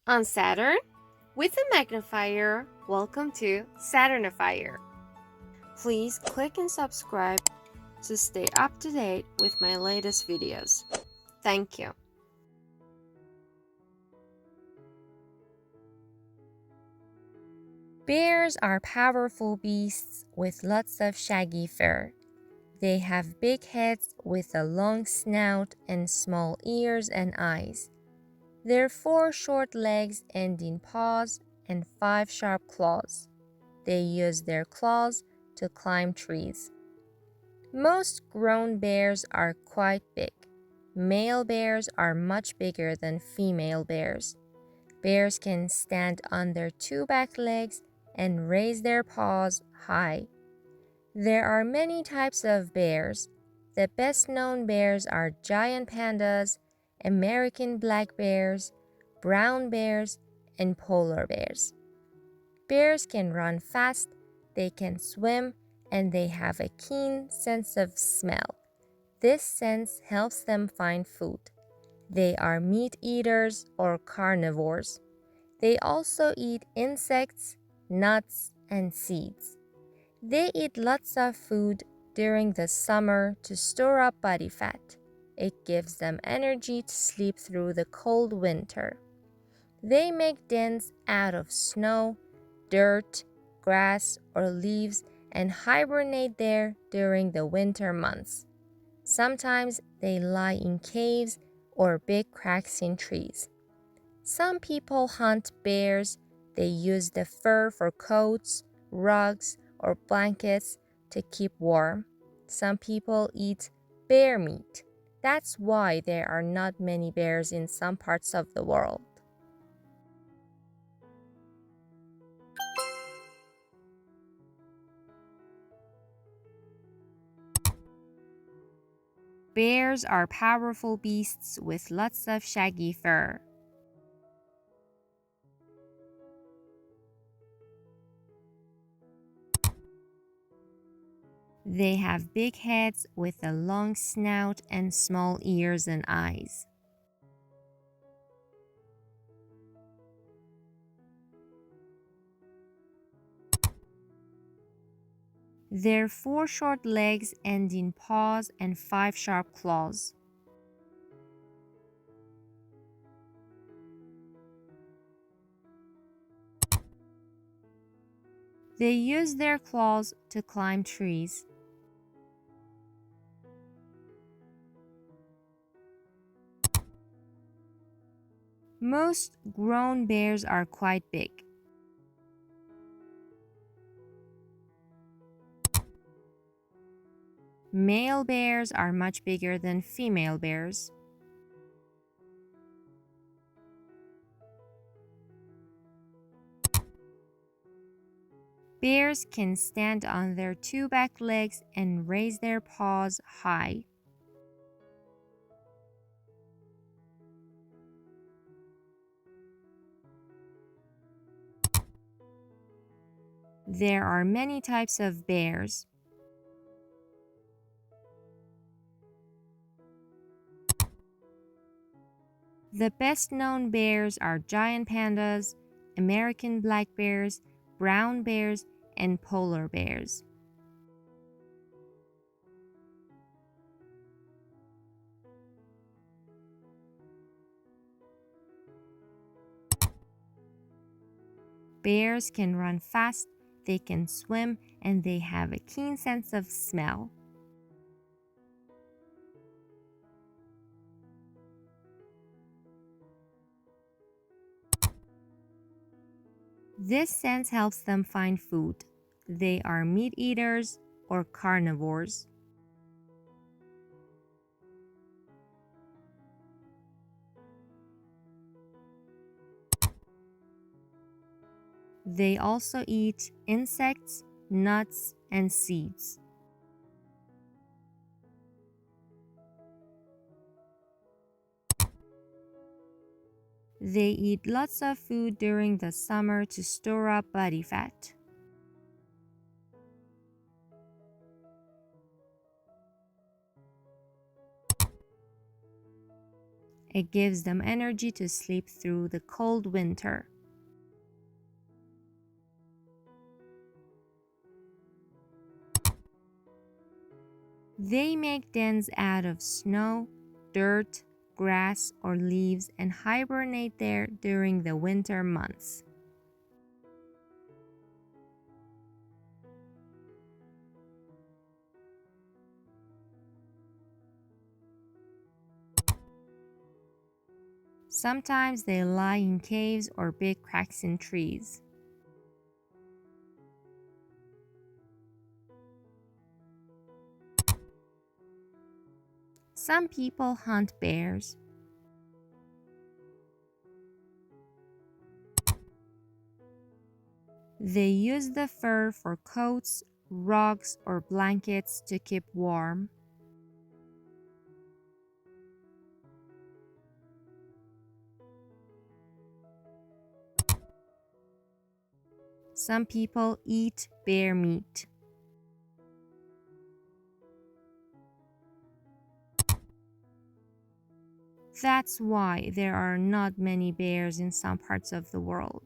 On Saturn, with a magnifier, welcome to Saturnifier. Please click and subscribe to stay up to date with my latest videos. Thank you. Bears are powerful beasts with lots of shaggy fur. They have big heads with a long snout and small ears and eyes. Their 4 short legs end in paws and 5 sharp claws. They use their claws to climb trees. Most grown bears are quite big. Male bears are much bigger than female bears. Bears can stand on their 2 back legs and raise their paws high. There are many types of bears. The best known bears are giant pandas, American black bears, brown bears, and polar bears. Bears can run fast, they can swim, and they have a keen sense of smell. This sense helps them find food. They are meat eaters or carnivores. They also eat insects, nuts, and seeds. They eat lots of food during the summer to store up body fat. It gives them energy to sleep through the cold winter. They make dens out of snow, dirt, grass, or leaves and hibernate there during the winter months. Sometimes they lie in caves or big cracks in trees. Some people hunt bears. They use the fur for coats, rugs, or blankets to keep warm. Some people eat bear meat. That's why there are not many bears in some parts of the world. Bears are powerful beasts with lots of shaggy fur. They have big heads with a long snout and small ears and eyes. Their 4 short legs end in paws and 5 sharp claws. They use their claws to climb trees. Most grown bears are quite big. Male bears are much bigger than female bears. Bears can stand on their 2 back legs and raise their paws high. There are many types of bears. The best known bears are giant pandas, American black bears, brown bears, and polar bears. Bears can run fast, they can swim, and they have a keen sense of smell. This sense helps them find food. They are meat eaters or carnivores. They also eat insects, nuts, and seeds. They eat lots of food during the summer to store up body fat. It gives them energy to sleep through the cold winter. They make dens out of snow, dirt, grass, or leaves and hibernate there during the winter months. Sometimes they lie in caves or big cracks in trees. Some people hunt bears. They use the fur for coats, rugs, or blankets to keep warm. Some people eat bear meat. That's why there are not many bears in some parts of the world.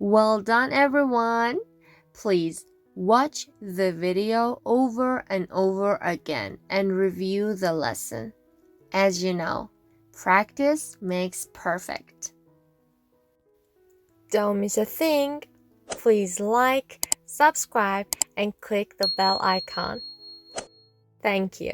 Well done, everyone! Please watch the video over and over again and review the lesson. As you know, practice makes perfect. Don't miss a thing. Please like, subscribe, and click the bell icon. Thank you.